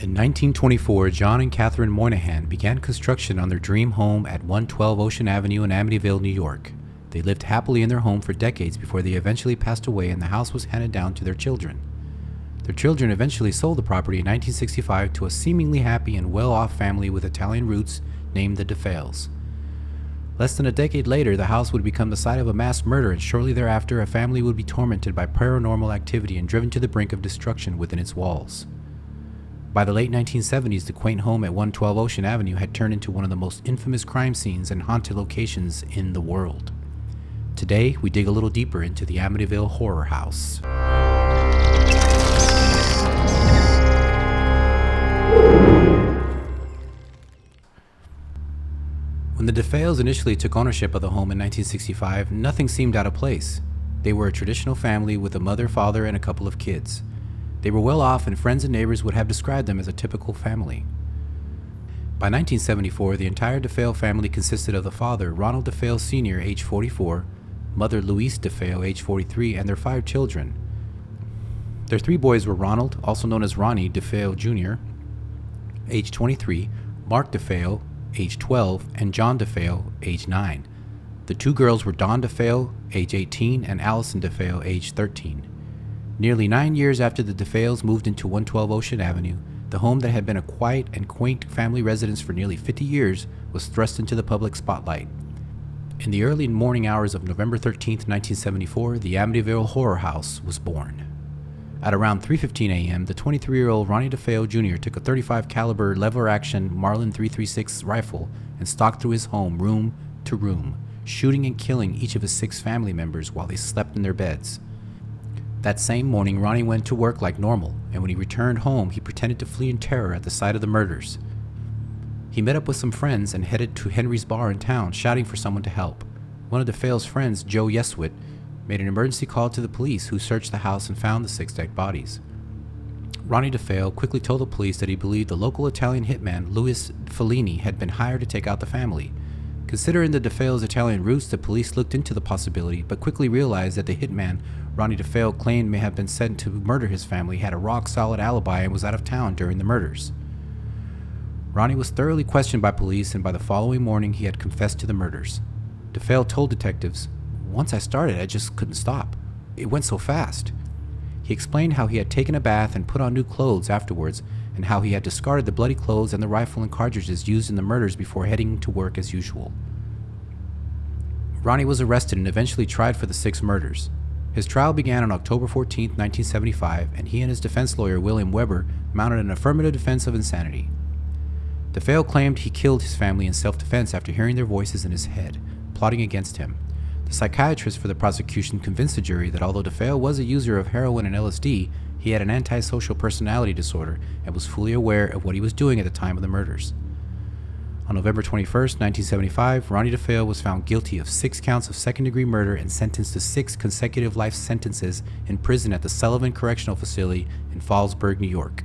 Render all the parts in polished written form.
In 1924, John and Catherine Moynihan began construction on their dream home at 112 Ocean Avenue in Amityville, New York. They lived happily in their home for decades before they eventually passed away and the house was handed down to their children. Their children eventually sold the property in 1965 to a seemingly happy and well-off family with Italian roots named the DeFales. Less than a decade later, the house would become the site of a mass murder, and shortly thereafter, a family would be tormented by paranormal activity and driven to the brink of destruction within its walls. By the late 1970s, the quaint home at 112 Ocean Avenue had turned into one of the most infamous crime scenes and haunted locations in the world. Today, we dig a little deeper into the Amityville Horror House. When the DeFales initially took ownership of the home in 1965, nothing seemed out of place. They were a traditional family with a mother, father, and a couple of kids. They were well off, and friends and neighbors would have described them as a typical family. By 1974, the entire DeFale family consisted of the father, Ronald DeFale Sr., age 44, mother Louise DeFale, age 43, and their 5 children. Their 3 boys were Ronald, also known as Ronnie DeFale Jr., age 23, Mark DeFale, age 12, and John DeFale, age 9. The 2 girls were Dawn DeFale, age 18, and Allison DeFale, age 13. Nearly 9 years after the DeFales moved into 112 Ocean Avenue, the home that had been a quiet and quaint family residence for nearly 50 years was thrust into the public spotlight. In the early morning hours of November 13, 1974, the Amityville Horror House was born. At around 3:15 a.m., the 23-year-old Ronnie DeFale Jr. took a .35 caliber lever-action Marlin 336 rifle and stalked through his home room to room, shooting and killing each of his 6 family members while they slept in their beds. That same morning, Ronnie went to work like normal, and when he returned home, he pretended to flee in terror at the sight of the murders. He met up with some friends and headed to Henry's bar in town, shouting for someone to help. One of DeFale's friends, Joe Yeswit, made an emergency call to the police, who searched the house and found the 6 dead bodies. Ronnie DeFale quickly told the police that he believed the local Italian hitman, Louis Fellini, had been hired to take out the family. Considering the DeFales' Italian roots, the police looked into the possibility, but quickly realized that the hitman Ronnie DeFale claimed may have been sent to murder his family had a rock-solid alibi and was out of town during the murders. Ronnie was thoroughly questioned by police, and by the following morning he had confessed to the murders. DeFale told detectives, "Once I started, I just couldn't stop. It went so fast." He explained how he had taken a bath and put on new clothes afterwards, and how he had discarded the bloody clothes and the rifle and cartridges used in the murders before heading to work as usual. Ronnie was arrested and eventually tried for the 6 murders. His trial began on October 14, 1975, and he and his defense lawyer, William Weber, mounted an affirmative defense of insanity. DeFale claimed he killed his family in self-defense after hearing their voices in his head, plotting against him. The psychiatrist for the prosecution convinced the jury that although DeFale was a user of heroin and LSD, he had an antisocial personality disorder and was fully aware of what he was doing at the time of the murders. On November 21, 1975, Ronnie DeFale was found guilty of 6 counts of second-degree murder and sentenced to 6 consecutive life sentences in prison at the Sullivan Correctional Facility in Fallsburg, New York.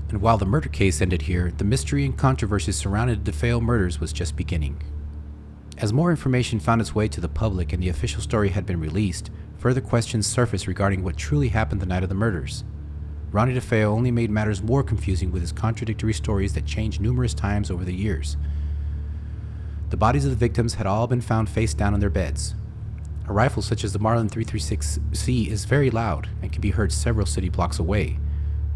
And while the murder case ended here, the mystery and controversy surrounding the DeFale murders was just beginning. As more information found its way to the public and the official story had been released, further questions surfaced regarding what truly happened the night of the murders. Ronnie DeFale only made matters more confusing with his contradictory stories that changed numerous times over the years. The bodies of the victims had all been found face down in their beds. A rifle such as the Marlin 336C is very loud and can be heard several city blocks away.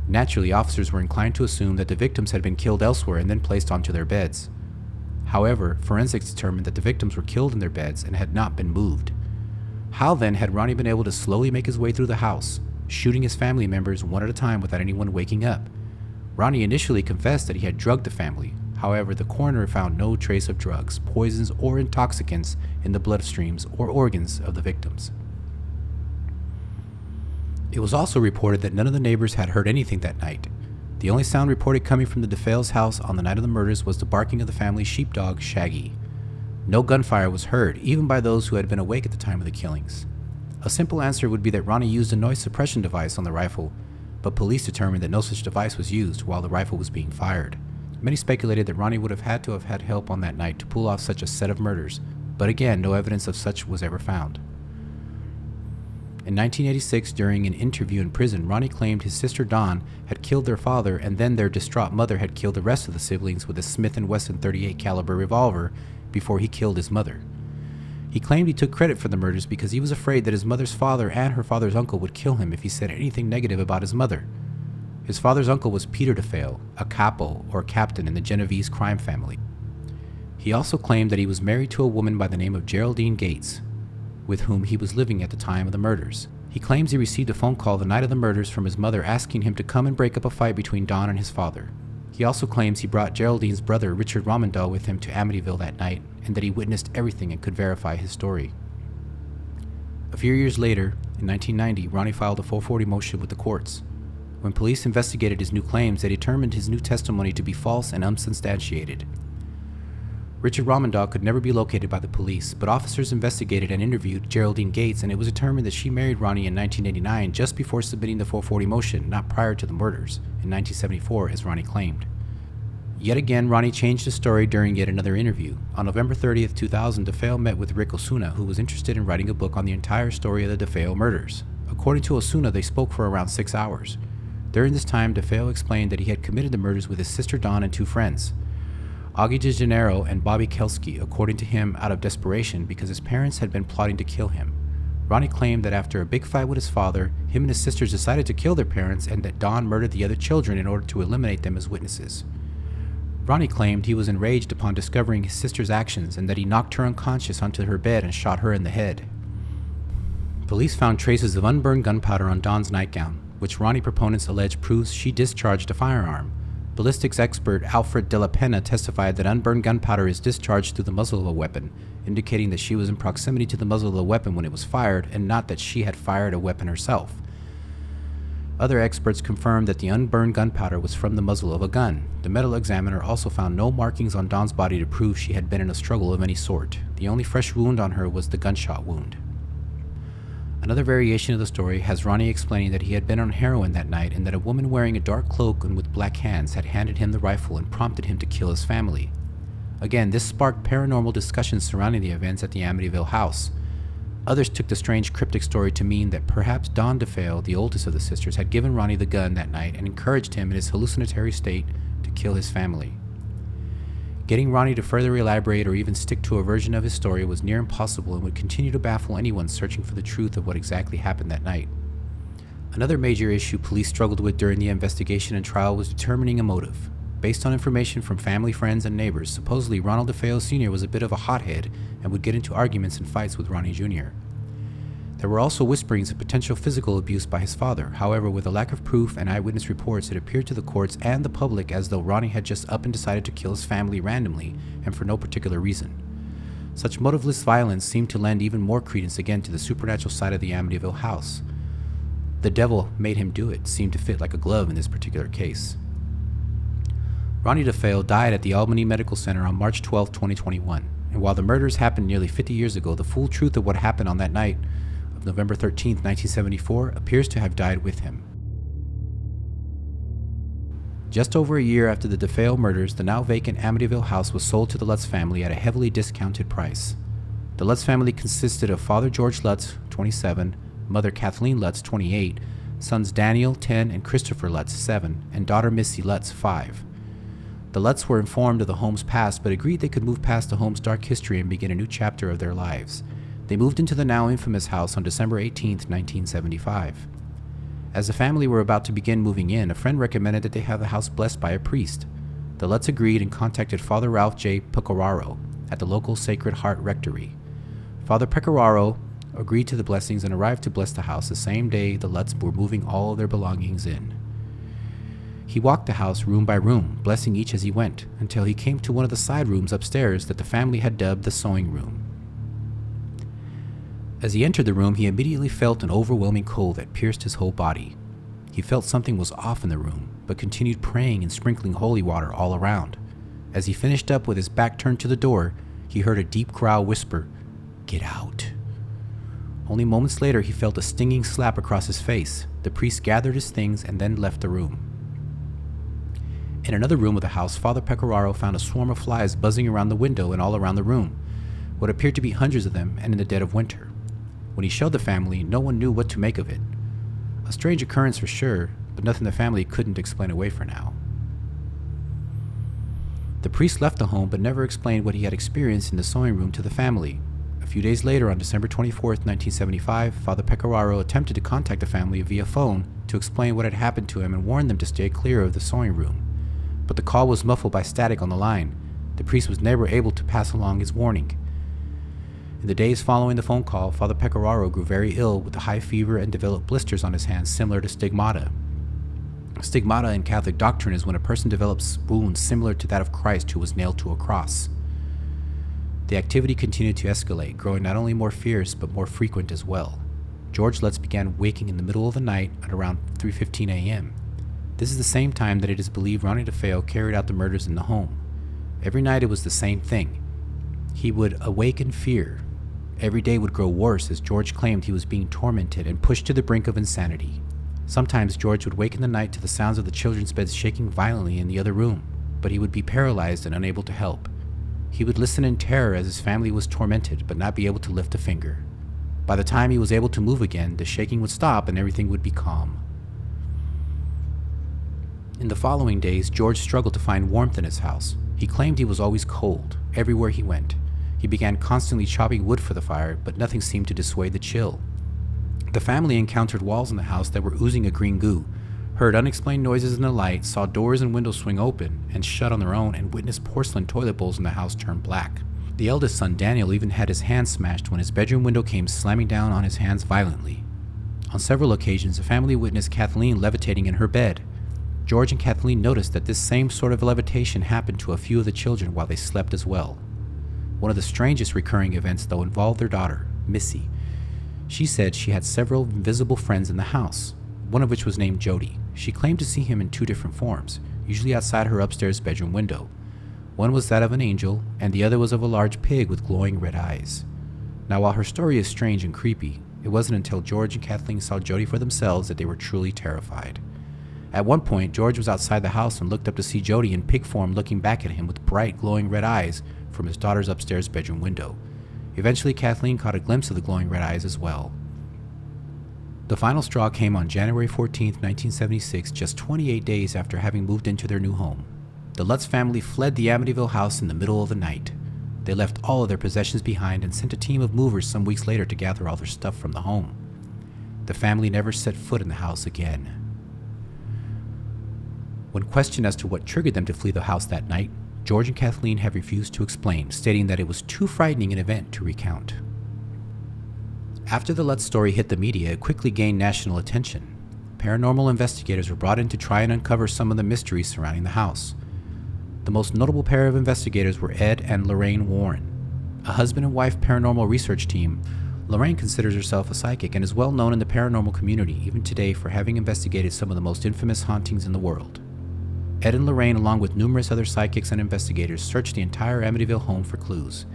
Naturally, officers were inclined to assume that the victims had been killed elsewhere and then placed onto their beds. However, forensics determined that the victims were killed in their beds and had not been moved. How then had Ronnie been able to slowly make his way through the house, shooting his family members one at a time without anyone waking up? Ronnie initially confessed that he had drugged the family. However, the coroner found no trace of drugs, poisons, or intoxicants in the bloodstreams or organs of the victims. It was also reported that none of the neighbors had heard anything that night. The only sound reported coming from the DeFales' house on the night of the murders was the barking of the family's sheepdog, Shaggy. No gunfire was heard, even by those who had been awake at the time of the killings. A simple answer would be that Ronnie used a noise suppression device on the rifle, but police determined that no such device was used while the rifle was being fired. Many speculated that Ronnie would have had help on that night to pull off such a set of murders, but again, no evidence of such was ever found. In 1986, during an interview in prison, Ronnie claimed his sister Dawn had killed their father, and then their distraught mother had killed the rest of the siblings with a Smith & Wesson .38 caliber revolver before he killed his mother. He claimed he took credit for the murders because he was afraid that his mother's father and her father's uncle would kill him if he said anything negative about his mother. His father's uncle was Peter DeFeo, a capo or captain in the Genovese crime family. He also claimed that he was married to a woman by the name of Geraldine Gates, with whom he was living at the time of the murders. He claims he received a phone call the night of the murders from his mother asking him to come and break up a fight between Don and his father. He also claims he brought Geraldine's brother Richard Romandahl with him to Amityville that night and that he witnessed everything and could verify his story. A few years later, in 1990, Ronnie filed a 440 motion with the courts. When police investigated his new claims, they determined his new testimony to be false and unsubstantiated. Richard Romandahl could never be located by the police, but officers investigated and interviewed Geraldine Gates, and it was determined that she married Ronnie in 1989 just before submitting the 440 motion, not prior to the murders, in 1974 as Ronnie claimed. Yet again, Ronnie changed his story during yet another interview. On November 30th, 2000, DeFeo met with Rick Osuna, who was interested in writing a book on the entire story of the DeFeo murders. According to Osuna, they spoke for around 6 hours. During this time, DeFeo explained that he had committed the murders with his sister Dawn and 2 friends, Augie DeGennaro and Bobby Kelsky, according to him, out of desperation because his parents had been plotting to kill him. Ronnie claimed that after a big fight with his father, him and his sisters decided to kill their parents and that Dawn murdered the other children in order to eliminate them as witnesses. Ronnie claimed he was enraged upon discovering his sister's actions and that he knocked her unconscious onto her bed and shot her in the head. Police found traces of unburned gunpowder on Dawn's nightgown, which Ronnie proponents allege proves she discharged a firearm. Ballistics expert Alfred De La Pena testified that unburned gunpowder is discharged through the muzzle of a weapon, indicating that she was in proximity to the muzzle of the weapon when it was fired and not that she had fired a weapon herself. Other experts confirmed that the unburned gunpowder was from the muzzle of a gun. The medical examiner also found no markings on Dawn's body to prove she had been in a struggle of any sort. The only fresh wound on her was the gunshot wound. Another variation of the story has Ronnie explaining that he had been on heroin that night and that a woman wearing a dark cloak and with black hands had handed him the rifle and prompted him to kill his family. Again, this sparked paranormal discussions surrounding the events at the Amityville house. Others took the strange cryptic story to mean that perhaps Dawn DeFeo, the oldest of the sisters, had given Ronnie the gun that night and encouraged him in his hallucinatory state to kill his family. Getting Ronnie to further elaborate or even stick to a version of his story was near impossible and would continue to baffle anyone searching for the truth of what exactly happened that night. Another major issue police struggled with during the investigation and trial was determining a motive. Based on information from family, friends, and neighbors, supposedly Ronald DeFeo Sr. was a bit of a hothead and would get into arguments and fights with Ronnie Jr. There were also whisperings of potential physical abuse by his father. However, with a lack of proof and eyewitness reports, it appeared to the courts and the public as though Ronnie had just up and decided to kill his family randomly and for no particular reason. Such motiveless violence seemed to lend even more credence again to the supernatural side of the Amityville house. The devil made him do it seemed to fit like a glove in this particular case. Ronnie DeFeo died at the Albany Medical Center on March 12, 2021, and while the murders happened nearly 50 years ago, the full truth of what happened on that night of November 13, 1974, appears to have died with him. Just over a year after the DeFeo murders, the now vacant Amityville house was sold to the Lutz family at a heavily discounted price. The Lutz family consisted of Father George Lutz, 27, Mother Kathleen Lutz, 28, sons Daniel, 10, and Christopher Lutz, 7, and daughter Missy Lutz, 5. The Lutz were informed of the home's past, but agreed they could move past the home's dark history and begin a new chapter of their lives. They moved into the now infamous house on December 18, 1975. As the family were about to begin moving in, a friend recommended that they have the house blessed by a priest. The Lutz agreed and contacted Father Ralph J. Pecoraro at the local Sacred Heart Rectory. Father Pecoraro agreed to the blessings and arrived to bless the house the same day the Lutz were moving all of their belongings in. He walked the house room by room, blessing each as he went, until he came to one of the side rooms upstairs that the family had dubbed the sewing room. As he entered the room, he immediately felt an overwhelming cold that pierced his whole body. He felt something was off in the room, but continued praying and sprinkling holy water all around. As he finished up with his back turned to the door, he heard a deep growl whisper, "Get out." Only moments later, he felt a stinging slap across his face. The priest gathered his things and then left the room. In another room of the house, Father Pecoraro found a swarm of flies buzzing around the window and all around the room, what appeared to be hundreds of them, and in the dead of winter. When he showed the family, no one knew what to make of it. A strange occurrence for sure, but nothing the family couldn't explain away for now. The priest left the home but never explained what he had experienced in the sewing room to the family. A few days later, on December 24, 1975, Father Pecoraro attempted to contact the family via phone to explain what had happened to him and warn them to stay clear of the sewing room. But the call was muffled by static on the line. The priest was never able to pass along his warning. In the days following the phone call, Father Pecoraro grew very ill with a high fever and developed blisters on his hands similar to stigmata. Stigmata in Catholic doctrine is when a person develops wounds similar to that of Christ who was nailed to a cross. The activity continued to escalate, growing not only more fierce but more frequent as well. George Lutz began waking in the middle of the night at around 3:15 a.m. This is the same time that it is believed Ronnie DeFeo carried out the murders in the home. Every night it was the same thing. He would awake in fear. Every day would grow worse as George claimed he was being tormented and pushed to the brink of insanity. Sometimes George would wake in the night to the sounds of the children's beds shaking violently in the other room, but he would be paralyzed and unable to help. He would listen in terror as his family was tormented, but not be able to lift a finger. By the time he was able to move again, the shaking would stop and everything would be calm. In the following days, George struggled to find warmth in his house. He claimed he was always cold, everywhere he went. He began constantly chopping wood for the fire, but nothing seemed to dissuade the chill. The family encountered walls in the house that were oozing a green goo, heard unexplained noises in the light, saw doors and windows swing open and shut on their own, and witnessed porcelain toilet bowls in the house turn black. The eldest son, Daniel, even had his hand smashed when his bedroom window came slamming down on his hands violently. On several occasions, the family witnessed Kathleen levitating in her bed. George and Kathleen noticed that this same sort of levitation happened to a few of the children while they slept as well. One of the strangest recurring events, though, involved their daughter, Missy. She said she had several invisible friends in the house, one of which was named Jody. She claimed to see him in two different forms, usually outside her upstairs bedroom window. One was that of an angel, and the other was of a large pig with glowing red eyes. Now, while her story is strange and creepy, it wasn't until George and Kathleen saw Jody for themselves that they were truly terrified. At one point, George was outside the house and looked up to see Jody in pig form looking back at him with bright, glowing red eyes from his daughter's upstairs bedroom window. Eventually, Kathleen caught a glimpse of the glowing red eyes as well. The final straw came on January 14, 1976, just 28 days after having moved into their new home. The Lutz family fled the Amityville house in the middle of the night. They left all of their possessions behind and sent a team of movers some weeks later to gather all their stuff from the home. The family never set foot in the house again. When questioned as to what triggered them to flee the house that night, George and Kathleen have refused to explain, stating that it was too frightening an event to recount. After the Lutz story hit the media, it quickly gained national attention. Paranormal investigators were brought in to try and uncover some of the mysteries surrounding the house. The most notable pair of investigators were Ed and Lorraine Warren. A husband and wife paranormal research team, Lorraine considers herself a psychic and is well known in the paranormal community even today for having investigated some of the most infamous hauntings in the world. Ed and Lorraine, along with numerous other psychics and investigators, searched the entire Amityville home for clues.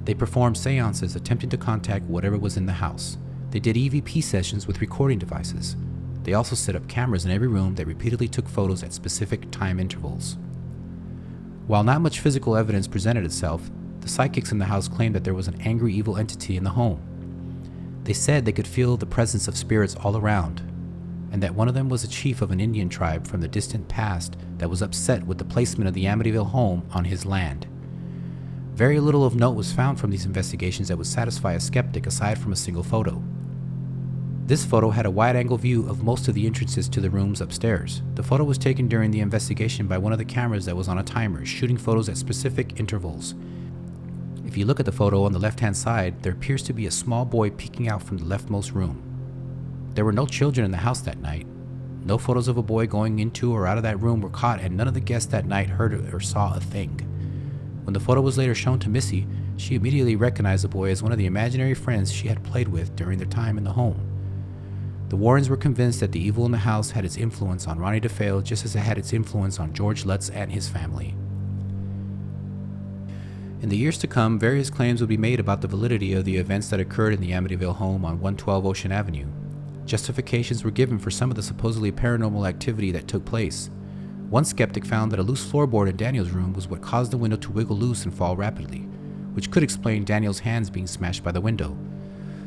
They performed seances attempting to contact whatever was in the house. They did EVP sessions with recording devices. They also set up cameras in every room that repeatedly took photos at specific time intervals. While not much physical evidence presented itself, the psychics in the house claimed that there was an angry evil entity in the home. They said they could feel the presence of spirits all around, and that one of them was a chief of an Indian tribe from the distant past that was upset with the placement of the Amityville home on his land. Very little of note was found from these investigations that would satisfy a skeptic aside from a single photo. This photo had a wide-angle view of most of the entrances to the rooms upstairs. The photo was taken during the investigation by one of the cameras that was on a timer, shooting photos at specific intervals. If you look at the photo on the left-hand side, there appears to be a small boy peeking out from the leftmost room. There were no children in the house that night. No photos of a boy going into or out of that room were caught, and none of the guests that night heard or saw a thing. When the photo was later shown to Missy, she immediately recognized the boy as one of the imaginary friends she had played with during their time in the home. The Warrens were convinced that the evil in the house had its influence on Ronnie DeFeo just as it had its influence on George Lutz and his family. In the years to come, various claims would be made about the validity of the events that occurred in the Amityville home on 112 Ocean Avenue. Justifications were given for some of the supposedly paranormal activity that took place. One skeptic found that a loose floorboard in Daniel's room was what caused the window to wiggle loose and fall rapidly, which could explain Daniel's hands being smashed by the window.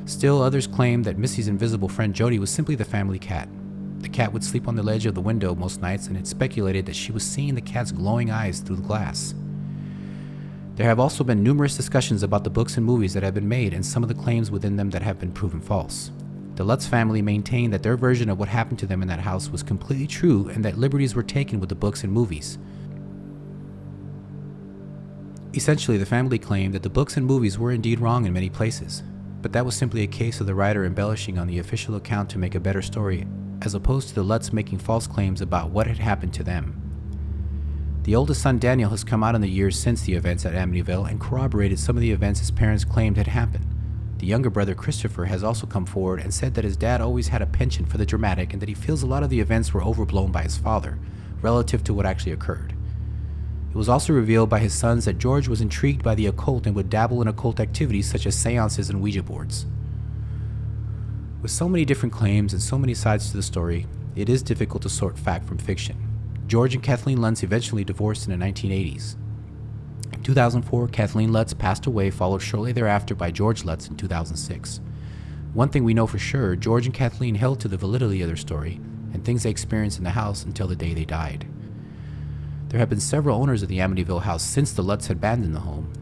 Still, others claimed that Missy's invisible friend Jody was simply the family cat. The cat would sleep on the ledge of the window most nights, and it's speculated that she was seeing the cat's glowing eyes through the glass. There have also been numerous discussions about the books and movies that have been made and some of the claims within them that have been proven false. The Lutz family maintained that their version of what happened to them in that house was completely true and that liberties were taken with the books and movies. Essentially, the family claimed that the books and movies were indeed wrong in many places, but that was simply a case of the writer embellishing on the official account to make a better story, as opposed to the Lutz making false claims about what had happened to them. The oldest son Daniel has come out in the years since the events at Amityville and corroborated some of the events his parents claimed had happened. The younger brother Christopher has also come forward and said that his dad always had a penchant for the dramatic and that he feels a lot of the events were overblown by his father, relative to what actually occurred. It was also revealed by his sons that George was intrigued by the occult and would dabble in occult activities such as seances and Ouija boards. With so many different claims and so many sides to the story, it is difficult to sort fact from fiction. George and Kathleen Lutz eventually divorced in the 1980s. In 2004, Kathleen Lutz passed away, followed shortly thereafter by George Lutz in 2006. One thing we know for sure, George and Kathleen held to the validity of their story and things they experienced in the house until the day they died. There have been several owners of the Amityville house since the Lutz had abandoned the home,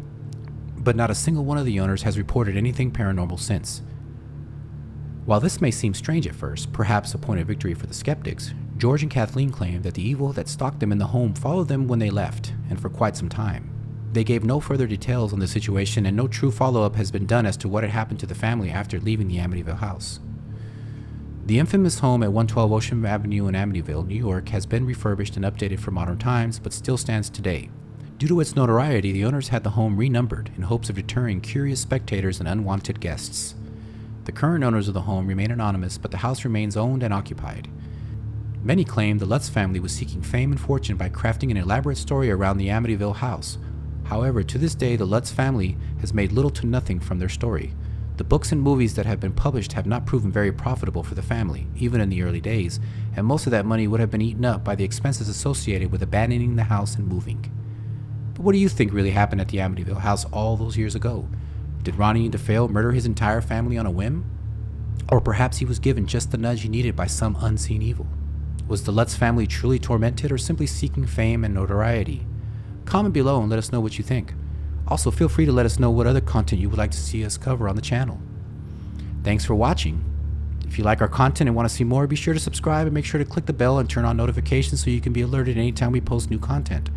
but not a single one of the owners has reported anything paranormal since. While this may seem strange at first, perhaps a point of victory for the skeptics, George and Kathleen claimed that the evil that stalked them in the home followed them when they left, and for quite some time. They gave no further details on the situation, and no true follow-up has been done as to what had happened to the family after leaving the Amityville house. The infamous home at 112 Ocean Avenue in Amityville, New York, has been refurbished and updated for modern times, but still stands today. Due to its notoriety, the owners had the home renumbered in hopes of deterring curious spectators and unwanted guests. The current owners of the home remain anonymous, but the house remains owned and occupied. Many claim the Lutz family was seeking fame and fortune by crafting an elaborate story around the Amityville house. However, to this day, the Lutz family has made little to nothing from their story. The books and movies that have been published have not proven very profitable for the family, even in the early days, and most of that money would have been eaten up by the expenses associated with abandoning the house and moving. But what do you think really happened at the Amityville house all those years ago? Did Ronnie DeFeo murder his entire family on a whim? Or perhaps he was given just the nudge he needed by some unseen evil? Was the Lutz family truly tormented or simply seeking fame and notoriety? Comment below and let us know what you think. Also, feel free to let us know what other content you would like to see us cover on the channel. Thanks for watching. If you like our content and want to see more, be sure to subscribe and make sure to click the bell and turn on notifications so you can be alerted anytime we post new content.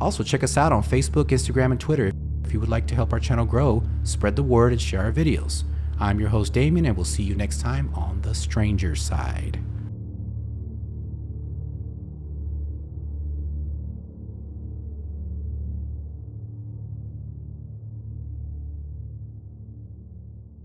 Also, check us out on Facebook, Instagram, and Twitter. If you would like to help our channel grow, spread the word and share our videos. I'm your host, Damien, and we'll see you next time on The Stranger Side.